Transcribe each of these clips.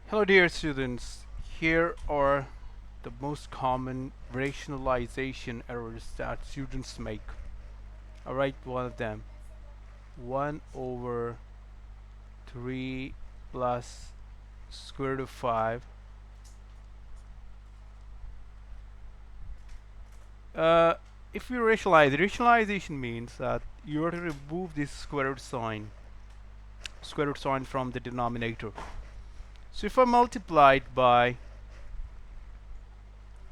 Hello dear students, here are the most common rationalization errors that students make. Alright, one of them. 1 over 3 plus square root of 5. Uh, if you rationalize, rationalization means that you are to remove this square root sign from the denominator. So if I multiply it by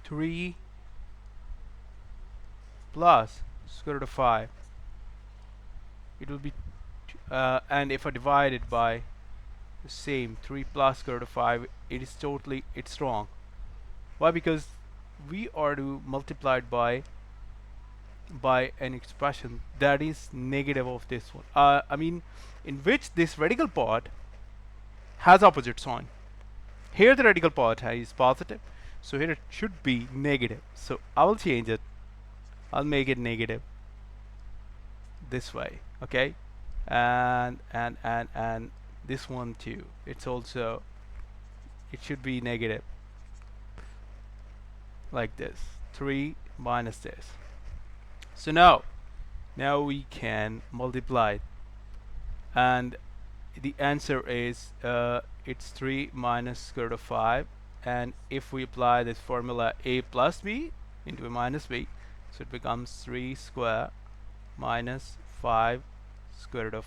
3 plus square root of 5, it will be and if I divide it by the same 3 plus square root of 5, it's wrong. Why? Because we are to multiply it by an expression that is negative of this one. I mean, in which this radical part has opposite sign. Here the radical part is positive, so here it should be negative. So I will change it. I'll make it negative this way. Okay, and this one too. It should be negative like this. 3 minus this. So now we can multiply it, and the answer is it's 3 minus square root of 5. And if we apply this formula a plus b into a minus b, so it becomes 3 square minus 5 square root of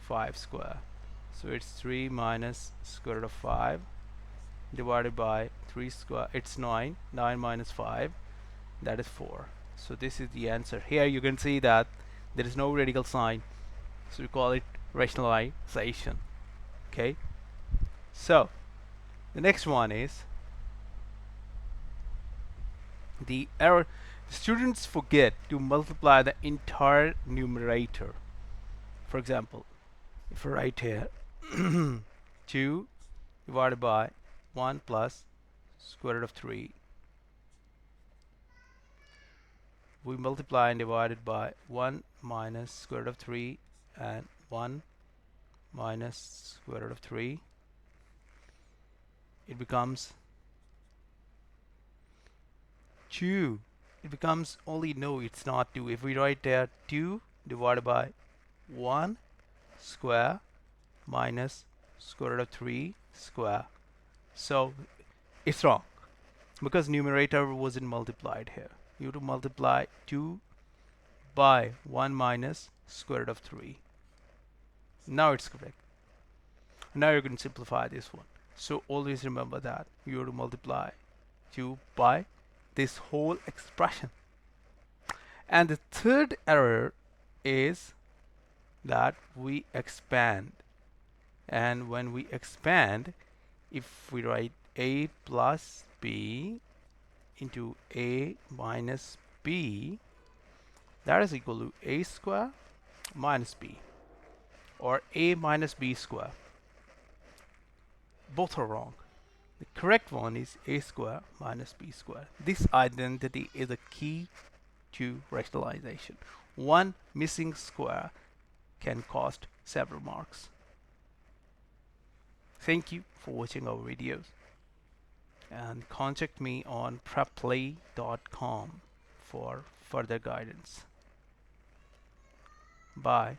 5 square. So it's 3 minus square root of 5 divided by 3 square. It's 9 minus 5, that is 4. So this is the answer. Here you can see that there is no radical sign, so we call it rationalization. Okay, so the next one is the error. Students forget to multiply the entire numerator. For example, if I write here 2 divided by 1 plus square root of 3, we multiply and divide it by 1 minus square root of 3 and 1 minus square root of 3. It becomes 2. It becomes only, no, it's not 2. If we write there 2 divided by 1 square minus square root of 3 square. So it's wrong because numerator wasn't multiplied here. You have to multiply 2 by 1 minus square root of 3. Now it's correct. Now you can simplify this one. So always remember that you have to multiply 2 by this whole expression. And the third error is that we expand. And when we expand, if we write a plus b into a minus b, that is equal to a square minus b, or a minus b square. Both are wrong. The correct one is a square minus b square. This identity is a key to rationalization. One missing square can cost several marks. Thank you for watching our videos, and contact me on prepplay.com for further guidance. Bye.